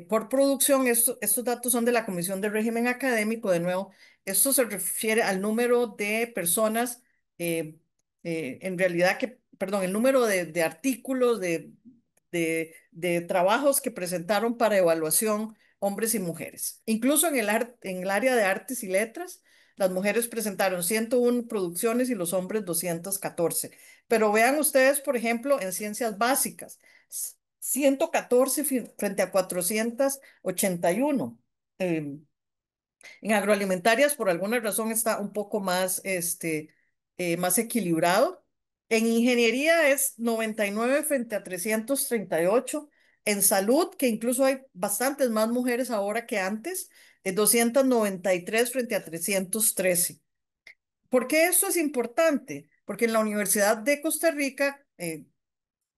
Por producción, estos datos son de la Comisión de Régimen Académico. De nuevo, esto se refiere al número de personas, eh, en realidad perdón, el número de artículos, de trabajos que presentaron para evaluación hombres y mujeres. Incluso en el área de artes y letras. Las mujeres presentaron 101 producciones y los hombres 214. Pero vean ustedes, por ejemplo, en ciencias básicas, 114 frente a 481. En agroalimentarias, por alguna razón, está un poco más, más equilibrado. En ingeniería es 99 frente a 338. En salud, que incluso hay bastantes más mujeres ahora que antes, 293 frente a 313. ¿Por qué esto es importante? Porque en la Universidad de Costa Rica,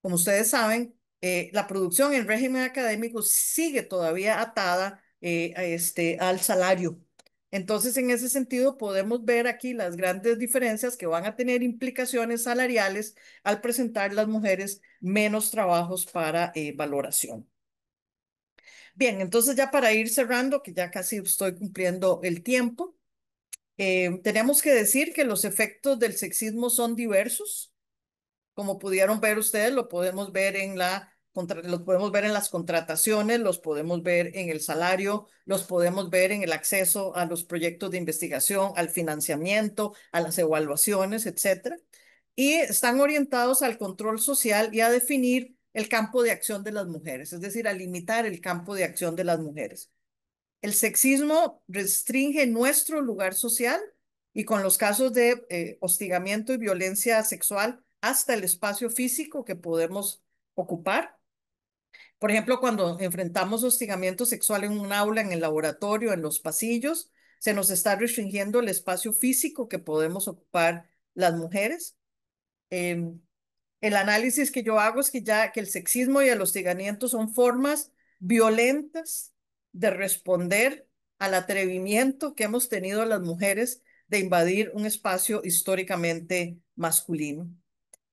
como ustedes saben, la producción en régimen académico sigue todavía atada al salario. Entonces, en ese sentido, podemos ver aquí las grandes diferencias que van a tener implicaciones salariales al presentar las mujeres menos trabajos para valoración. Bien, entonces ya para ir cerrando, que ya casi estoy cumpliendo el tiempo, tenemos que decir que los efectos del sexismo son diversos. Como pudieron ver ustedes, lo podemos ver los podemos ver en las contrataciones, los podemos ver en el salario, los podemos ver en el acceso a los proyectos de investigación, al financiamiento, a las evaluaciones, etcétera. Y están orientados al control social y a definir el campo de acción de las mujeres, es decir, a limitar el campo de acción de las mujeres. El sexismo restringe nuestro lugar social y con los casos de hostigamiento y violencia sexual hasta el espacio físico que podemos ocupar. Por ejemplo, cuando enfrentamos hostigamiento sexual en un aula, en el laboratorio, en los pasillos, se nos está restringiendo el espacio físico que podemos ocupar las mujeres. Em, el análisis que yo hago es que el sexismo y el hostigamiento son formas violentas de responder al atrevimiento que hemos tenido las mujeres de invadir un espacio históricamente masculino.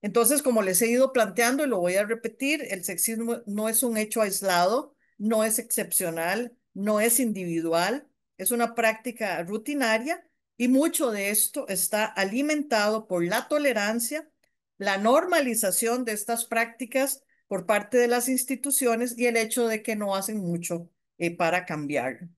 Entonces, como les he ido planteando y lo voy a repetir, el sexismo no es un hecho aislado, no es excepcional, no es individual, es una práctica rutinaria y mucho de esto está alimentado por la tolerancia, la normalización de estas prácticas por parte de las instituciones y el hecho de que no hacen mucho para cambiar.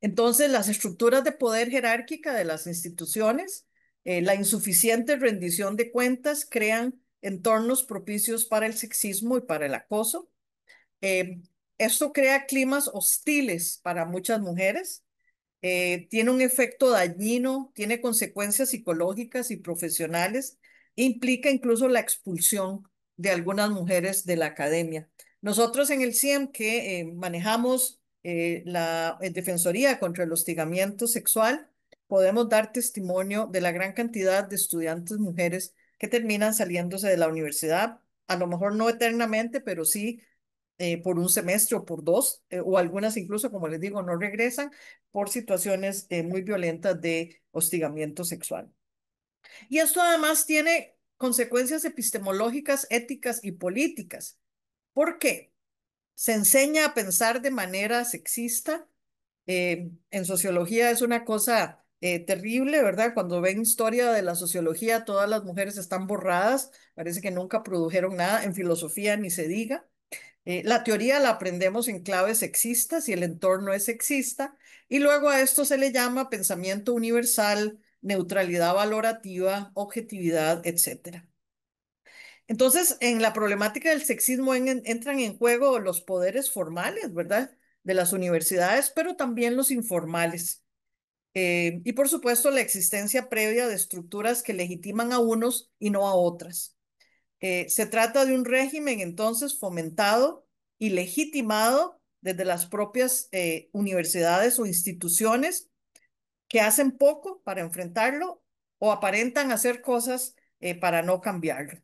Entonces, las estructuras de poder jerárquica de las instituciones, la insuficiente rendición de cuentas crean entornos propicios para el sexismo y para el acoso. Eh, Esto crea climas hostiles para muchas mujeres, tiene un efecto dañino, tiene consecuencias psicológicas y profesionales, implica incluso la expulsión de algunas mujeres de la academia. Nosotros en el CIEM que manejamos la Defensoría contra el Hostigamiento Sexual, podemos dar testimonio de la gran cantidad de estudiantes mujeres que terminan saliéndose de la universidad, a lo mejor no eternamente, pero sí por un semestre o por dos, o algunas incluso, como les digo, no regresan por situaciones muy violentas de hostigamiento sexual. Y esto además tiene consecuencias epistemológicas, éticas y políticas. ¿Por qué? Se enseña a pensar de manera sexista. En sociología es una cosa terrible, ¿verdad? Cuando ven historia de la sociología, todas las mujeres están borradas, parece que nunca produjeron nada. En filosofía ni se diga. La teoría la aprendemos en claves sexistas y el entorno es sexista, y luego a esto se le llama pensamiento universal, neutralidad valorativa, objetividad, etcétera. Entonces, en la problemática del sexismo entran en juego los poderes formales, ¿verdad? De las universidades, pero también los informales. Y por supuesto, la existencia previa de estructuras que legitiman a unos y no a otras. Se trata de un régimen entonces fomentado y legitimado desde las propias universidades o instituciones que hacen poco para enfrentarlo o aparentan hacer cosas para no cambiarlo.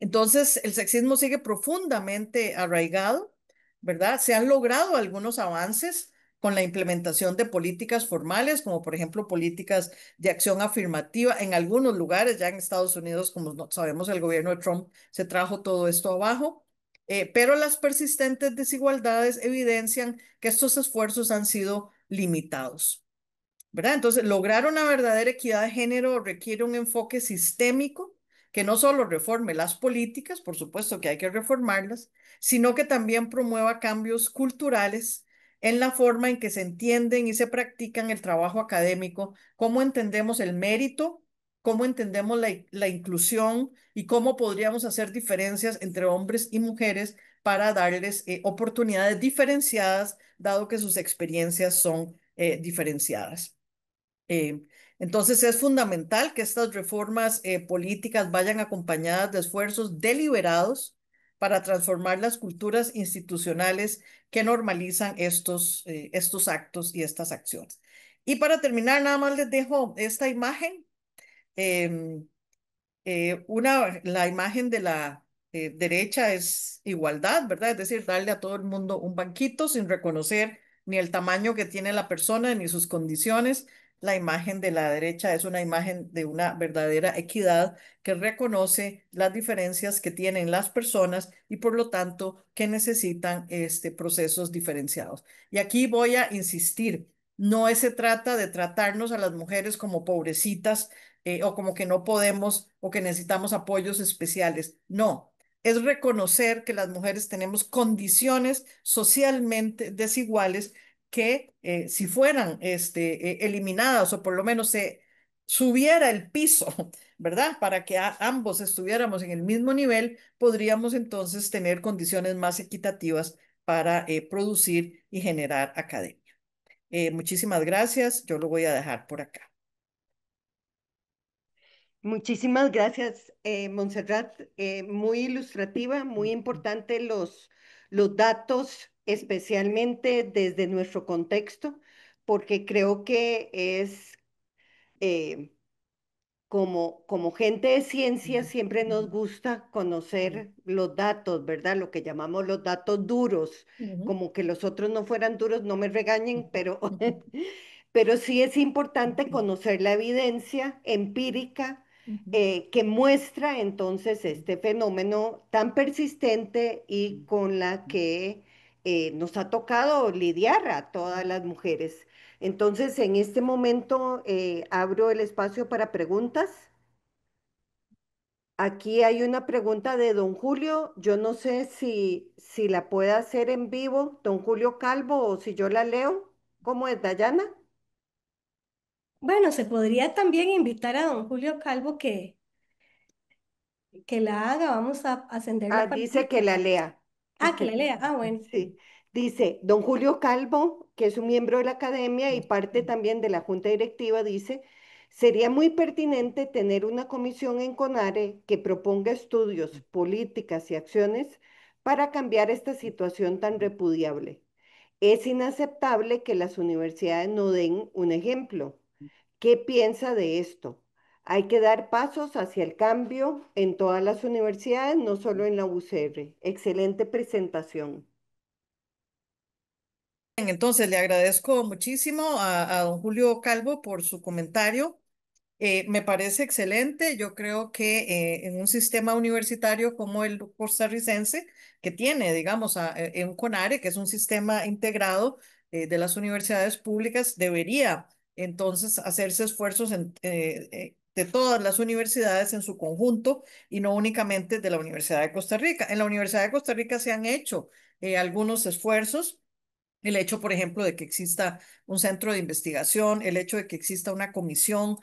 Entonces, el sexismo sigue profundamente arraigado, ¿verdad? Se han logrado algunos avances con la implementación de políticas formales, como por ejemplo políticas de acción afirmativa en algunos lugares, ya en Estados Unidos, como sabemos, el gobierno de Trump se trajo todo esto abajo, pero las persistentes desigualdades evidencian que estos esfuerzos han sido limitados. ¿Verdad? Entonces, lograr una verdadera equidad de género requiere un enfoque sistémico que no solo reforme las políticas, por supuesto que hay que reformarlas, sino que también promueva cambios culturales en la forma en que se entienden y se practican el trabajo académico, cómo entendemos el mérito, cómo entendemos la inclusión y cómo podríamos hacer diferencias entre hombres y mujeres para darles oportunidades diferenciadas, dado que sus experiencias son diferenciadas. Eh, entonces es fundamental que estas reformas políticas vayan acompañadas de esfuerzos deliberados para transformar las culturas institucionales que normalizan estos actos y estas acciones. Y para terminar, nada más les dejo esta imagen. em, la imagen de la derecha es igualdad, ¿verdad? Es decir, darle a todo el mundo un banquito sin reconocer ni el tamaño que tiene la persona ni sus condiciones. La imagen de la derecha es una imagen de una verdadera equidad que reconoce las diferencias que tienen las personas y por lo tanto que necesitan procesos diferenciados. Y aquí voy a insistir, se trata de tratarnos a las mujeres como pobrecitas o como que no podemos o que necesitamos apoyos especiales. No, es reconocer que las mujeres tenemos condiciones socialmente desiguales que si fueran eliminadas o por lo menos se subiera el piso, ¿verdad? Para que ambos estuviéramos en el mismo nivel, podríamos entonces tener condiciones más equitativas para producir y generar academia. Muchísimas gracias. Yo lo voy a dejar por acá. Muchísimas gracias, Montserrat. Muy ilustrativa, muy importante los datos, especialmente desde nuestro contexto, porque creo que es eh, como gente de ciencia, siempre nos gusta conocer los datos, ¿verdad? Lo que llamamos los datos duros, Ujú, como que los otros no fueran duros, no me regañen, pero, pero sí es importante conocer la evidencia empírica ujú, que muestra entonces este fenómeno tan persistente y con la que nos ha tocado lidiar a todas las mujeres. Entonces, en este momento abro el espacio para preguntas. Aquí hay una pregunta de don Julio. Yo no sé si la puede hacer en vivo, don Julio Calvo, o si yo la leo. ¿Cómo es, Dayana? Bueno, se podría también invitar a don Julio Calvo que la haga. Vamos a Ah, ascenderlo para dice que la música. lea. Ah, que la lea. Ah, bueno. Sí, dice, don Julio Calvo, que es un miembro de la academia y parte también de la junta directiva, dice, sería muy pertinente tener una comisión en CONARE que proponga estudios, políticas y acciones para cambiar esta situación tan repudiable. Es inaceptable que las universidades no den un ejemplo. ¿Qué piensa de esto? Hay que dar pasos hacia el cambio en todas las universidades, no solo en la UCR. Excelente presentación. Bien, entonces, le agradezco muchísimo a don Julio Calvo por su comentario. Me parece excelente. Yo creo que en un sistema universitario como el costarricense, que tiene, digamos, un CONARE, que es un sistema integrado de las universidades públicas, debería entonces hacerse esfuerzos de todas las universidades en su conjunto y no únicamente de la Universidad de Costa Rica. En la Universidad de Costa Rica se han hecho algunos esfuerzos. El hecho, por ejemplo, de que exista un centro de investigación, el hecho de que exista una comisión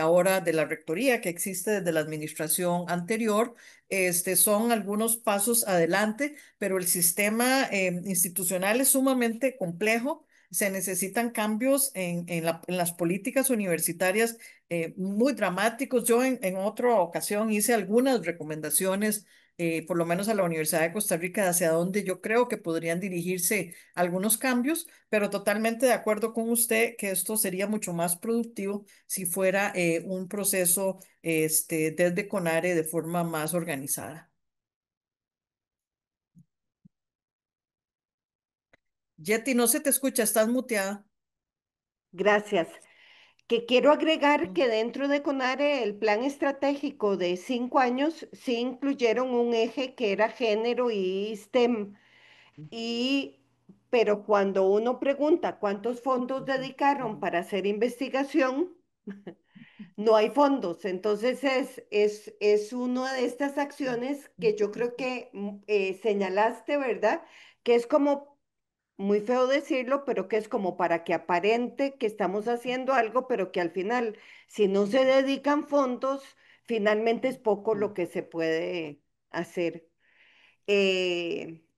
ahora de la rectoría que existe desde la administración anterior, son algunos pasos adelante, pero el sistema institucional es sumamente complejo. Se necesitan cambios en las políticas universitarias muy dramáticos. Yo en otra ocasión hice algunas recomendaciones, por lo menos a la Universidad de Costa Rica, hacia dónde yo creo que podrían dirigirse algunos cambios, pero totalmente de acuerdo con usted que esto sería mucho más productivo si fuera un proceso desde CONARE de forma más organizada. Yeti, no se te escucha, estás muteada. Gracias. Que quiero agregar Mm, que dentro de CONARE el plan estratégico de 5 años sí incluyeron un eje que era género y STEM. Y, pero cuando uno pregunta cuántos fondos dedicaron para hacer investigación, no hay fondos. Entonces es una de estas acciones que yo creo que señalaste, ¿verdad? Que es como, muy feo decirlo, pero que es como para que aparente que estamos haciendo algo, pero que al final, si no se dedican fondos, finalmente es poco lo que se puede hacer.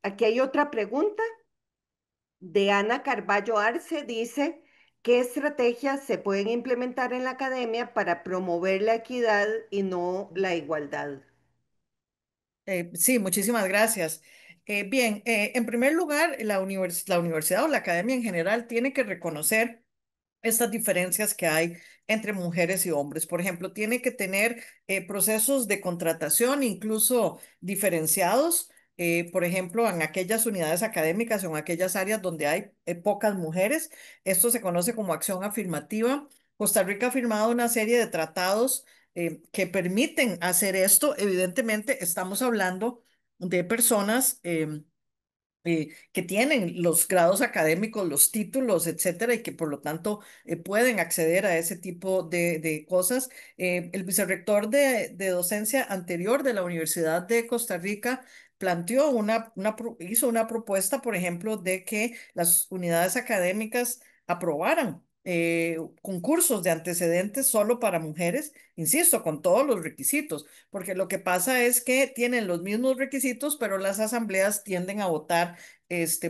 Aquí hay otra pregunta de Ana Carballo Arce, dice, ¿qué estrategias se pueden implementar en la academia para promover la equidad y no la igualdad? Sí, muchísimas gracias. Bien, en primer lugar, la universidad o la academia en general tiene que reconocer estas diferencias que hay entre mujeres y hombres. Por ejemplo, tiene que tener procesos de contratación incluso diferenciados. Por ejemplo, en aquellas unidades académicas o en aquellas áreas donde hay pocas mujeres, esto se conoce como acción afirmativa. Costa Rica ha firmado una serie de tratados que permiten hacer esto. Evidentemente, estamos hablando de personas que tienen los grados académicos, los títulos, etcétera, y que por lo tanto pueden acceder a ese tipo de cosas. El vicerrector de docencia anterior de la Universidad de Costa Rica planteó hizo una propuesta, por ejemplo, de que las unidades académicas aprobaran concursos de antecedentes solo para mujeres, insisto, con todos los requisitos, porque lo que pasa es que tienen los mismos requisitos, pero las asambleas tienden a votar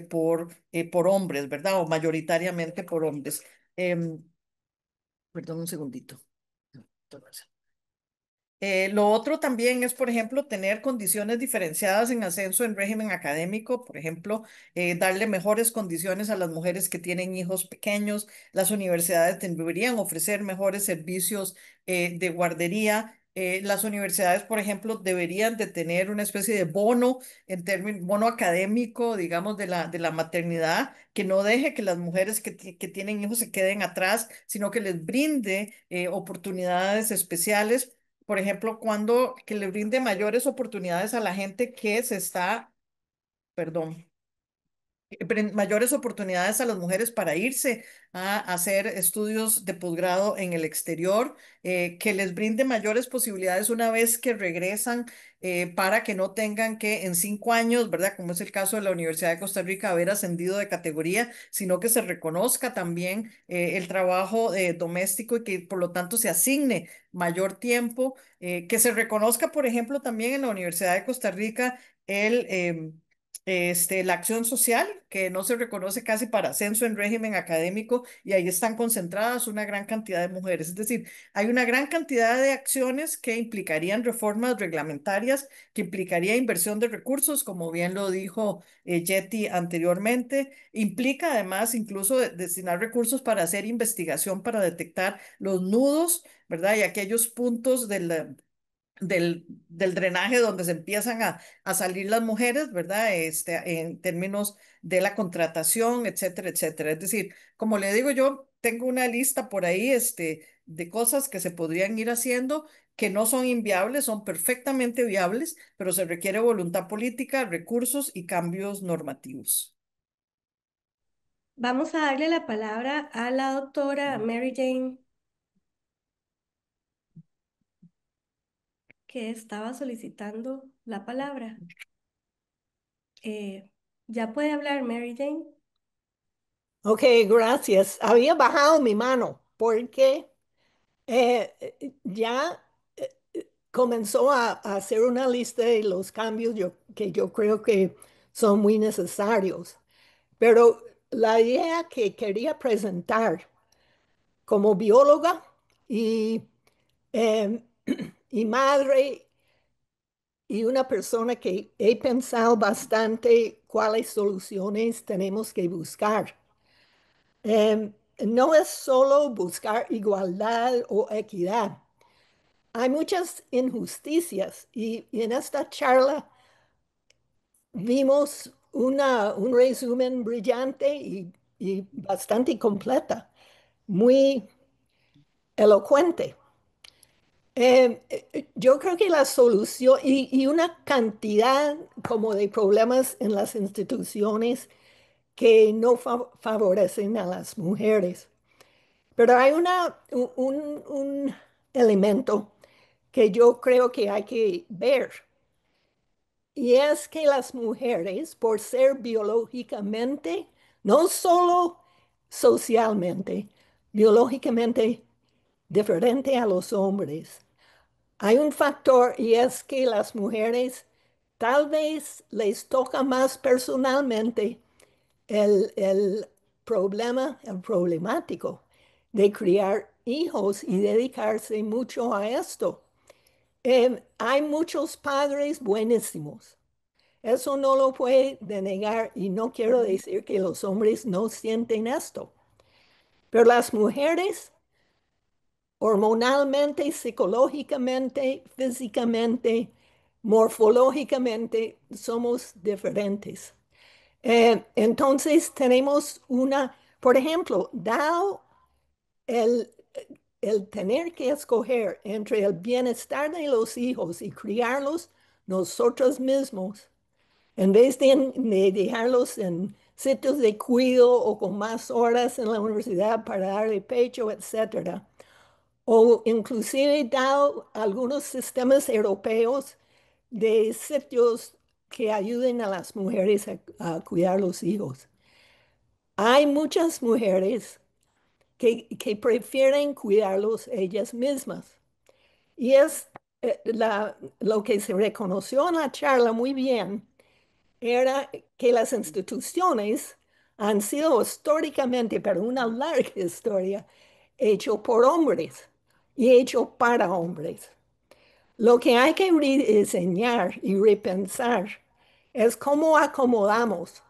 por hombres, ¿verdad? O mayoritariamente por hombres. Em, Perdón un segundito. Lo otro también es, por ejemplo, tener condiciones diferenciadas en ascenso en régimen académico, por ejemplo, darle mejores condiciones a las mujeres que tienen hijos pequeños. Las universidades deberían ofrecer mejores servicios de guardería. Las universidades, por ejemplo, deberían de tener una especie de bono en términos, bono académico, digamos, de la maternidad, que no deje que las mujeres que tienen hijos se queden atrás, sino que les brinde oportunidades especiales, por ejemplo, cuando que le brinde mayores oportunidades a la gente que se está, perdón, mayores oportunidades a las mujeres para irse a hacer estudios de posgrado en el exterior, que les brinde mayores posibilidades una vez que regresan, para que no tengan que en 5 años, ¿verdad? Como es el caso de la Universidad de Costa Rica, haber ascendido de categoría, sino que se reconozca también el trabajo doméstico y que por lo tanto se asigne mayor tiempo, que se reconozca, por ejemplo, también en la Universidad de Costa Rica la acción social, que no se reconoce casi para ascenso en régimen académico, y ahí están concentradas una gran cantidad de mujeres. Es decir, hay una gran cantidad de acciones que implicarían reformas reglamentarias, que implicaría inversión de recursos, como bien lo dijo Yeti anteriormente. Implica además incluso destinar recursos para hacer investigación para detectar los nudos, ¿verdad? Y aquellos puntos del drenaje donde se empiezan a salir las mujeres, ¿verdad? En términos de la contratación, etcétera, etcétera. Es decir, como le digo, yo tengo una lista por ahí, de cosas que se podrían ir haciendo, que no son inviables, son perfectamente viables, pero se requiere voluntad política, recursos y cambios normativos. Vamos a darle la palabra a la doctora Mary Jane, que estaba solicitando la palabra. Eh, ¿Ya puede hablar Mary Jane? Ok, gracias. Había bajado mi mano porque ya comenzó a hacer una lista de los cambios que yo creo que son muy necesarios. Pero la idea que quería presentar como bióloga y, eh, y madre y una persona que he pensado bastante cuáles soluciones tenemos que buscar. No es solo buscar igualdad o equidad. Hay muchas injusticias y en esta charla vimos un resumen brillante y bastante completa, muy elocuente. Yo creo que la solución y una cantidad como de problemas en las instituciones que no favorecen a las mujeres. Pero hay un elemento que yo creo que hay que ver, y es que las mujeres, por ser biológicamente, no solo socialmente, biológicamente diferente a los hombres, hay un factor y es que las mujeres tal vez les toca más personalmente el problema, el problemático de criar hijos y dedicarse mucho a esto. Hay muchos padres buenísimos. Eso no lo puede denegar y no quiero decir que los hombres no sienten esto, pero las mujeres hormonalmente, psicológicamente, físicamente, morfológicamente, somos diferentes. Entonces tenemos una, por ejemplo, dado el, el tener que escoger entre el bienestar de los hijos y criarlos nosotros mismos, en vez de dejarlos en sitios de cuidado o con más horas en la universidad para darle pecho, etcétera, o inclusive dado algunos sistemas europeos de sitios que ayuden a las mujeres a cuidar los hijos. Hay muchas mujeres que prefieren cuidarlos ellas mismas. Y es lo que se reconoció en la charla muy bien, era que las instituciones han sido históricamente, pero una larga historia, hecho por hombres y hecho para hombres. Lo que hay que rediseñar y repensar es cómo acomodamos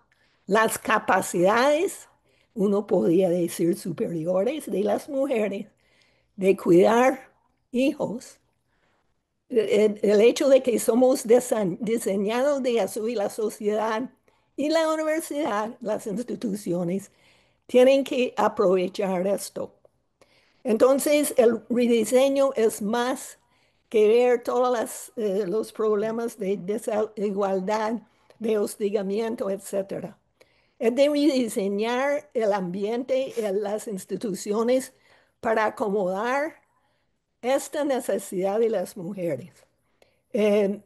las capacidades, uno podría decir superiores, de las mujeres de cuidar hijos. El hecho de que somos diseñados de eso y la sociedad y la universidad, las instituciones, tienen que aprovechar esto. Entonces, el rediseño es más que ver todos los problemas de desigualdad, de hostigamiento, etcétera. Es de rediseñar el ambiente en las instituciones para acomodar esta necesidad de las mujeres. Eh,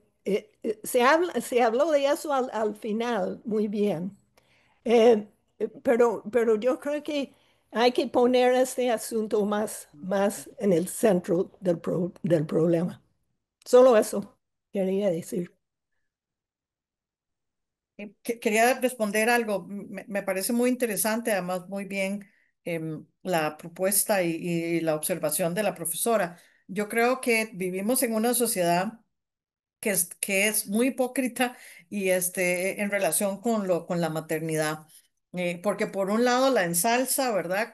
se habló de eso al final muy bien. Eh, pero yo creo que hay que poner este asunto más en el centro del problema. Solo eso quería decir. Quería responder algo. Me parece muy interesante, además muy bien la propuesta y la observación de la profesora. Yo creo que vivimos en una sociedad que es muy hipócrita y en relación con con la maternidad. Porque por un lado la ensalza, ¿verdad?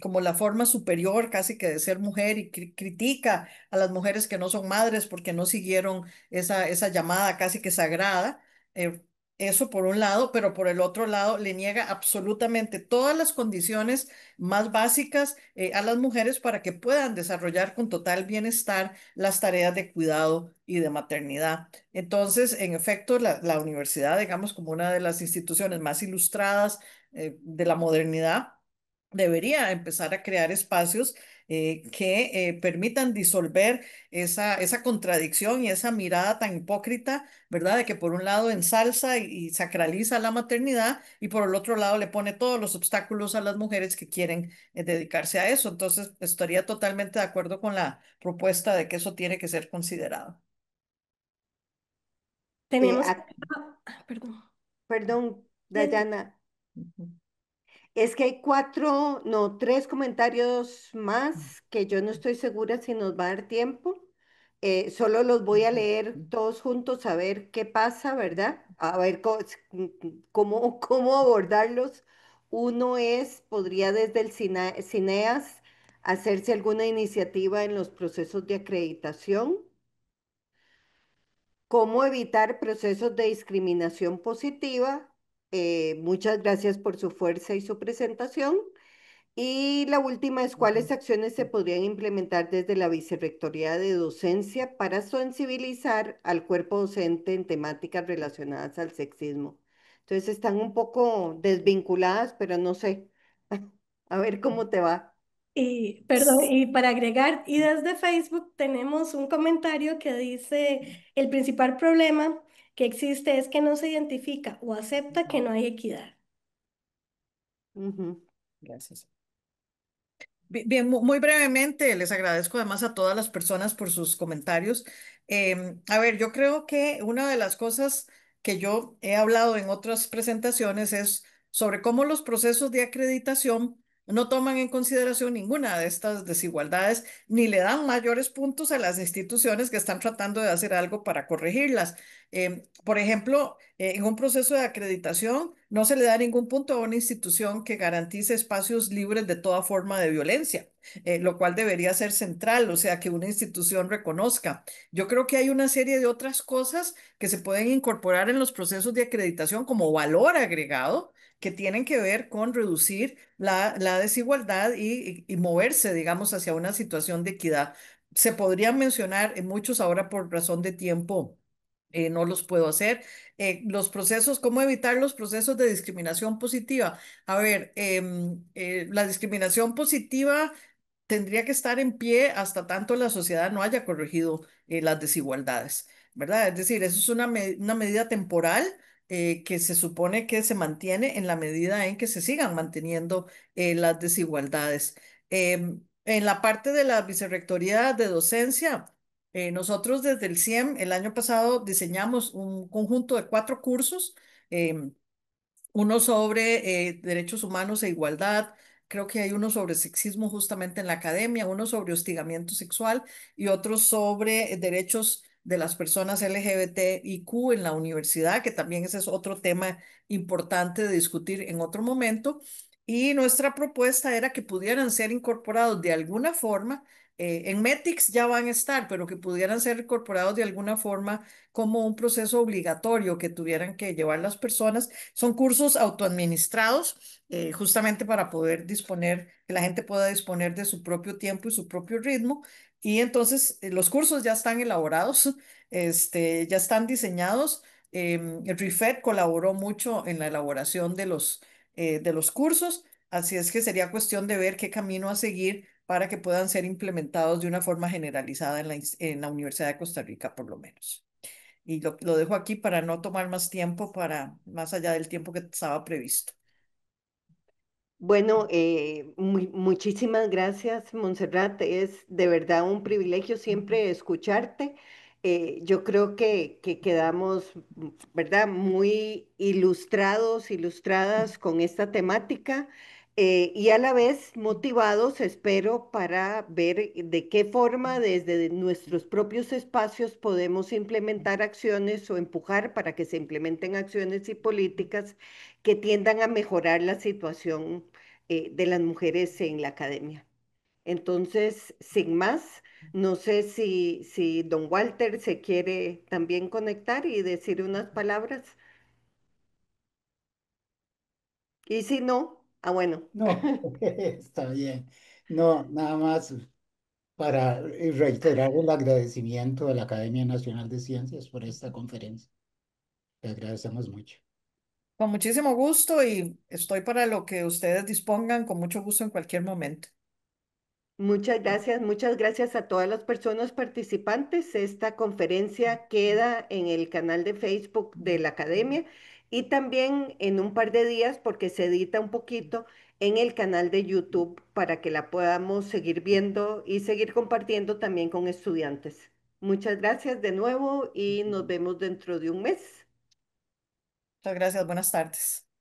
Como la forma superior casi que de ser mujer y critica a las mujeres que no son madres porque no siguieron esa llamada casi que sagrada. eh, Eso por un lado, pero por el otro lado le niega absolutamente todas las condiciones más básicas a las mujeres para que puedan desarrollar con total bienestar las tareas de cuidado y de maternidad. Entonces, en efecto, la universidad, digamos, como una de las instituciones más ilustradas de la modernidad, debería empezar a crear espacios que permitan disolver esa contradicción y esa mirada tan hipócrita, ¿verdad? De que por un lado ensalza y sacraliza la maternidad y por el otro lado le pone todos los obstáculos a las mujeres que quieren dedicarse a eso. Entonces, estaría totalmente de acuerdo con la propuesta de que eso tiene que ser considerado. Eh, Tenemos, ac- perdón. Perdón, Sí, Dayana, Ujú, es que hay cuatro, no, tres comentarios más que yo no estoy segura si nos va a dar tiempo. Solo los voy a ujú, leer ujú, todos juntos a ver qué pasa, ¿verdad? A ver cómo abordarlos. Uno es, podría desde el CINEAS hacerse alguna iniciativa en los procesos de acreditación. ¿Cómo evitar procesos de discriminación positiva? Muchas gracias por su fuerza y su presentación. Y la última es ujú. cuáles acciones se podrían implementar desde la Vicerrectoría de Docencia para sensibilizar al cuerpo docente en temáticas relacionadas al sexismo. Entonces están un poco desvinculadas, pero no sé. A ver cómo te va. Y, perdón, y para agregar, y desde Facebook tenemos un comentario que dice, el principal problema que existe es que no se identifica o acepta que no hay equidad. Ujú. Gracias. Bien, muy brevemente, les agradezco además a todas las personas por sus comentarios. A ver, yo creo que una de las cosas que yo he hablado en otras presentaciones es sobre cómo los procesos de acreditación no toman en consideración ninguna de estas desigualdades ni le dan mayores puntos a las instituciones que están tratando de hacer algo para corregirlas. Por ejemplo, en un proceso de acreditación no se le da ningún punto a una institución que garantice espacios libres de toda forma de violencia, lo cual debería ser central, o sea, que una institución reconozca. Yo creo que hay una serie de otras cosas que se pueden incorporar en los procesos de acreditación como valor agregado que tienen que ver con reducir la desigualdad y moverse, digamos, hacia una situación de equidad. Se podrían mencionar en muchos ahora por razón de tiempo. No los puedo hacer. Los procesos, ¿cómo evitar los procesos de discriminación positiva? A ver, la discriminación positiva tendría que estar en pie hasta tanto la sociedad no haya corregido las desigualdades, ¿verdad? Es decir, eso es una medida temporal que se supone que se mantiene en la medida en que se sigan manteniendo las desigualdades. En la parte de la vicerrectoría de docencia, nosotros desde el CIEM el año pasado diseñamos un conjunto de 4 cursos. em, Uno sobre derechos humanos e igualdad, creo que hay uno sobre sexismo justamente en la academia, uno sobre hostigamiento sexual y otro sobre derechos de las personas LGBTIQ en la universidad, que también ese es otro tema importante de discutir en otro momento. Y nuestra propuesta era que pudieran ser incorporados de alguna forma. En METICS ya van a estar, pero que pudieran ser incorporados de alguna forma como un proceso obligatorio que tuvieran que llevar las personas. Son cursos autoadministrados, justamente para poder disponer, que la gente pueda disponer de su propio tiempo y su propio ritmo. Y entonces los cursos ya están elaborados, ya están diseñados. El RIFED colaboró mucho en la elaboración de los cursos, así es que sería cuestión de ver qué camino a seguir para que puedan ser implementados de una forma generalizada en la Universidad de Costa Rica, por lo menos. Y lo dejo aquí para no tomar más tiempo, para más allá del tiempo que estaba previsto. Bueno, muchísimas gracias, Montserrat. Es de verdad un privilegio siempre escucharte. Yo creo que quedamos, ¿verdad? Muy ilustrados, ilustradas con esta temática y a la vez motivados, espero, para ver de qué forma desde nuestros propios espacios podemos implementar acciones o empujar para que se implementen acciones y políticas que tiendan a mejorar la situación de las mujeres en la academia. Entonces, sin más, no sé si don Walter se quiere también conectar y decir unas palabras. Y si no, bueno. No, está bien. No, nada más para reiterar el agradecimiento a la Academia Nacional de Ciencias por esta conferencia. Le agradecemos mucho. Con muchísimo gusto y estoy para lo que ustedes dispongan, con mucho gusto en cualquier momento. Muchas gracias a todas las personas participantes. Esta conferencia queda en el canal de Facebook de la Academia y también en un par de días, porque se edita un poquito, en el canal de YouTube para que la podamos seguir viendo y seguir compartiendo también con estudiantes. Muchas gracias de nuevo y nos vemos dentro de un mes. Muchas gracias, buenas tardes.